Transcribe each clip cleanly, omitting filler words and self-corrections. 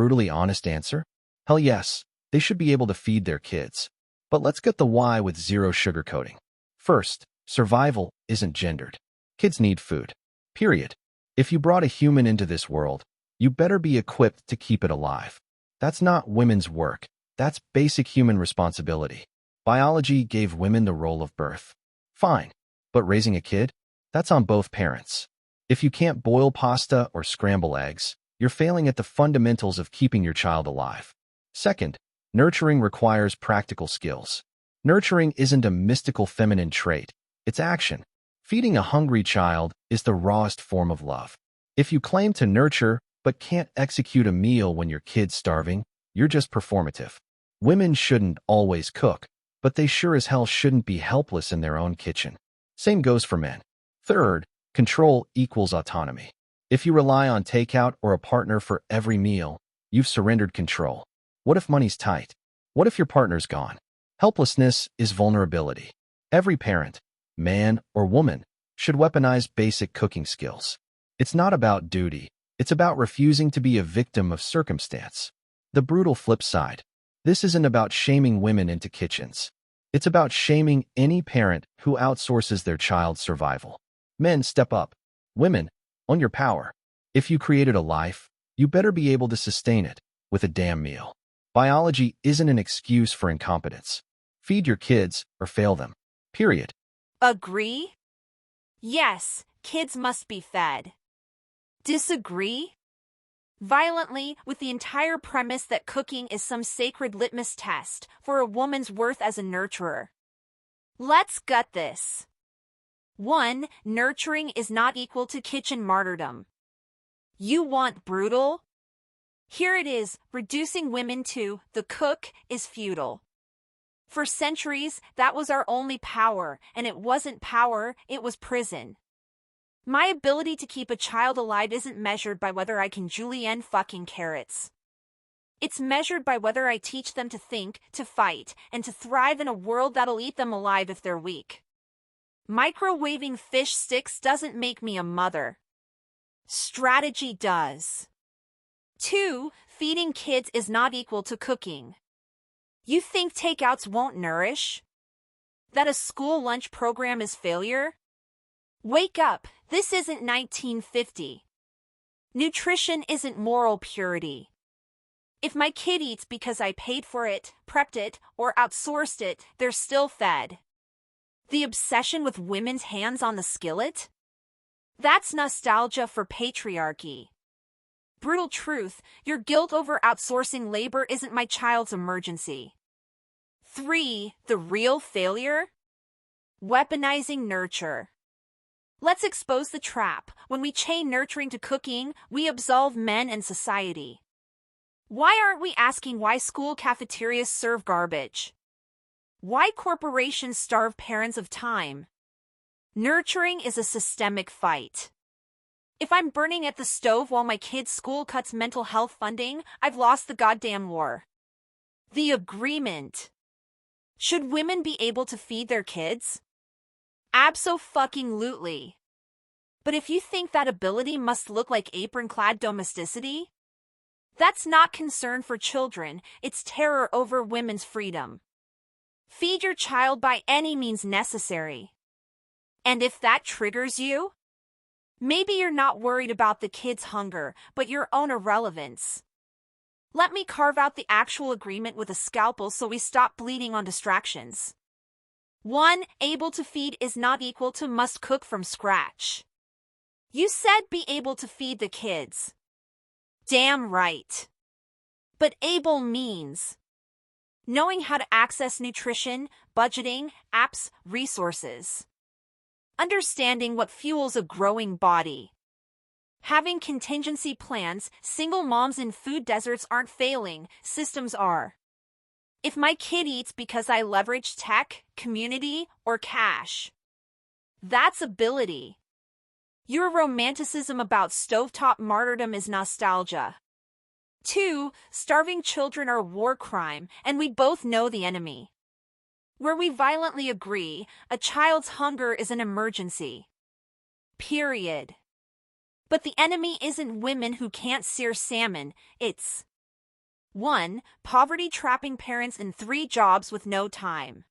brutally honest answer? Hell yes, they should be able to feed their kids. But let's get the why with zero sugarcoating. First, survival isn't gendered. Kids need food. Period. If you brought a human into this world, you better be equipped to keep it alive. That's not women's work. That's basic human responsibility. Biology gave women the role of birth. Fine. But raising a kid? That's on both parents. If you can't boil pasta or scramble eggs, you're failing at the fundamentals of keeping your child alive. Second, nurturing requires practical skills. Nurturing isn't a mystical feminine trait. It's action. Feeding a hungry child is the rawest form of love. If you claim to nurture but can't execute a meal when your kid's starving, you're just performative. Women shouldn't always cook, but they sure as hell shouldn't be helpless in their own kitchen. Same goes for men. Third, control equals autonomy. If you rely on takeout or a partner for every meal, you've surrendered control. What if money's tight? What if your partner's gone? Helplessness is vulnerability. Every parent, man or woman, should weaponize basic cooking skills. It's not about duty. It's about refusing to be a victim of circumstance. The brutal flip side. This isn't about shaming women into kitchens. It's about shaming any parent who outsources their child's survival. Men, step up. Women, own your power. If you created a life, you better be able to sustain it with a damn meal. Biology isn't an excuse for incompetence. Feed your kids or fail them. Period. Agree? Yes, kids must be fed. Disagree? Violently with the entire premise that cooking is some sacred litmus test for a woman's worth as a nurturer. Let's gut this. 1. Nurturing is not equal to kitchen martyrdom. You want brutal? Here it is, reducing women to the cook is futile. For centuries, that was our only power, and it wasn't power, it was prison. My ability to keep a child alive isn't measured by whether I can julienne fucking carrots. It's measured by whether I teach them to think, to fight, and to thrive in a world that'll eat them alive if they're weak. Microwaving fish sticks doesn't make me a mother. Strategy does. 2. Feeding kids is not equal to cooking. You think takeouts won't nourish? That a school lunch program is failure? Wake up, this isn't 1950. Nutrition isn't moral purity. If my kid eats because I paid for it, prepped it, or outsourced it, they're still fed. The obsession with women's hands on the skillet? That's nostalgia for patriarchy. Brutal truth, your guilt over outsourcing labor isn't my child's emergency. 3. The real failure? Weaponizing nurture. Let's expose the trap. When we chain nurturing to cooking, we absolve men and society. Why aren't we asking why school cafeterias serve garbage? Why corporations starve parents of time? Nurturing is a systemic fight. If I'm burning at the stove while my kid's school cuts mental health funding, I've lost the goddamn war. The agreement. Should women be able to feed their kids? Abso-fucking-lutely. But if you think that ability must look like apron-clad domesticity, that's not concern for children, it's terror over women's freedom. Feed your child by any means necessary. And if that triggers you, maybe you're not worried about the kid's hunger, but your own irrelevance. Let me carve out the actual agreement with a scalpel so we stop bleeding on distractions. 1. Able to feed is not equal to must cook from scratch. You said be able to feed the kids. Damn right. But able means knowing how to access nutrition, budgeting, apps, resources. Understanding what fuels a growing body. Having contingency plans, single moms in food deserts aren't failing, systems are. If my kid eats because I leverage tech, community, or cash, that's ability. Your romanticism about stovetop martyrdom is nostalgia. 2. Starving children are a war crime, and we both know the enemy. Where we violently agree, a child's hunger is an emergency. Period. But the enemy isn't women who can't sear salmon, it's 1. Poverty trapping parents in 3 jobs with no time.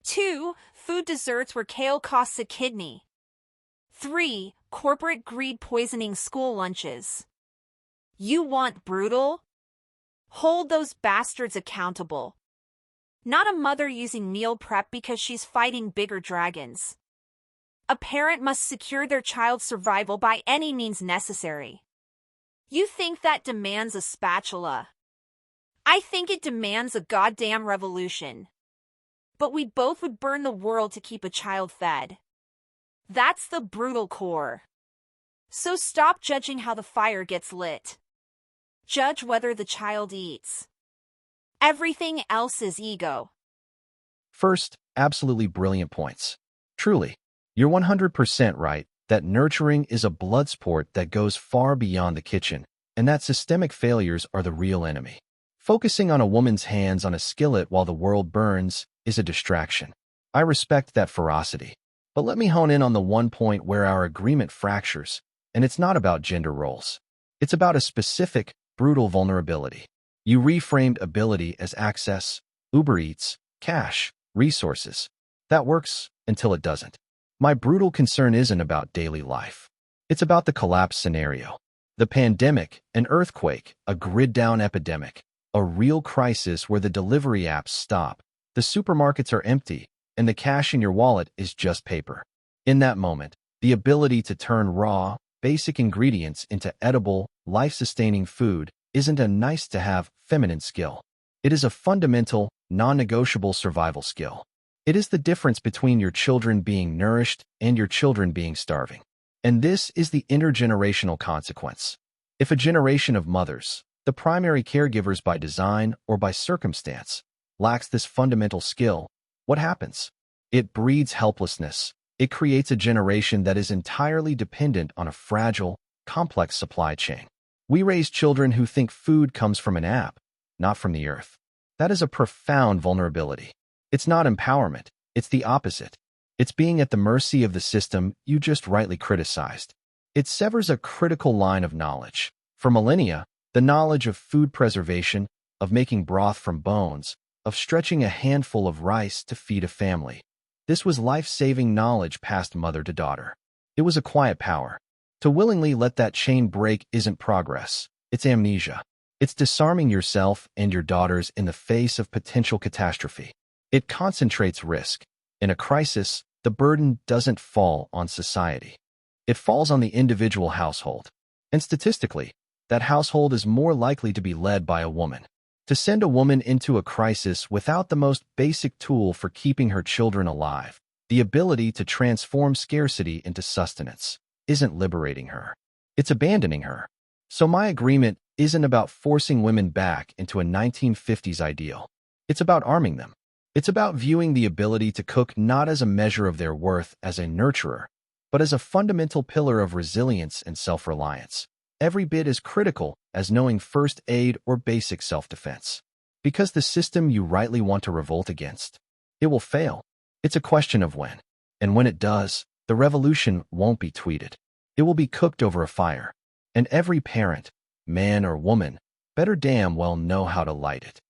2. Food desserts where kale costs a kidney. 3. Corporate greed poisoning school lunches. You want brutal? Hold those bastards accountable. Not a mother using meal prep because she's fighting bigger dragons. A parent must secure their child's survival by any means necessary. You think that demands a spatula? I think it demands a goddamn revolution. But we both would burn the world to keep a child fed. That's the brutal core. So stop judging how the fire gets lit. Judge whether the child eats. Everything else is ego. First, absolutely brilliant points. Truly, you're 100% right that nurturing is a blood sport that goes far beyond the kitchen, and that systemic failures are the real enemy. Focusing on a woman's hands on a skillet while the world burns is a distraction. I respect that ferocity. But let me hone in on the one point where our agreement fractures, and it's not about gender roles. It's about a specific, brutal vulnerability. You reframed ability as access, Uber Eats, cash, resources. That works until it doesn't. My brutal concern isn't about daily life. It's about the collapse scenario. The pandemic, an earthquake, a grid-down epidemic, a real crisis where the delivery apps stop, the supermarkets are empty, and the cash in your wallet is just paper. In that moment, the ability to turn raw, basic ingredients into edible, life-sustaining food isn't a nice-to-have feminine skill. It is a fundamental, non-negotiable survival skill. It is the difference between your children being nourished and your children being starving. And this is the intergenerational consequence. If a generation of mothers, the primary caregivers by design or by circumstance, lacks this fundamental skill, what happens? It breeds helplessness. It creates a generation that is entirely dependent on a fragile, complex supply chain. We raise children who think food comes from an app, not from the earth. That is a profound vulnerability. It's not empowerment. It's the opposite. It's being at the mercy of the system you just rightly criticized. It severs a critical line of knowledge. For millennia, the knowledge of food preservation, of making broth from bones, of stretching a handful of rice to feed a family. This was life-saving knowledge passed mother to daughter. It was a quiet power. To willingly let that chain break isn't progress. It's amnesia. It's disarming yourself and your daughters in the face of potential catastrophe. It concentrates risk. In a crisis, the burden doesn't fall on society. It falls on the individual household. And statistically, that household is more likely to be led by a woman. To send a woman into a crisis without the most basic tool for keeping her children alive, the ability to transform scarcity into sustenance, isn't liberating her. It's abandoning her. So my agreement isn't about forcing women back into a 1950s ideal. It's about arming them. It's about viewing the ability to cook not as a measure of their worth as a nurturer, but as a fundamental pillar of resilience and self-reliance. Every bit as critical as knowing first aid or basic self-defense. Because the system you rightly want to revolt against, it will fail. It's a question of when. And when it does, the revolution won't be tweeted. It will be cooked over a fire. And every parent, man or woman, better damn well know how to light it.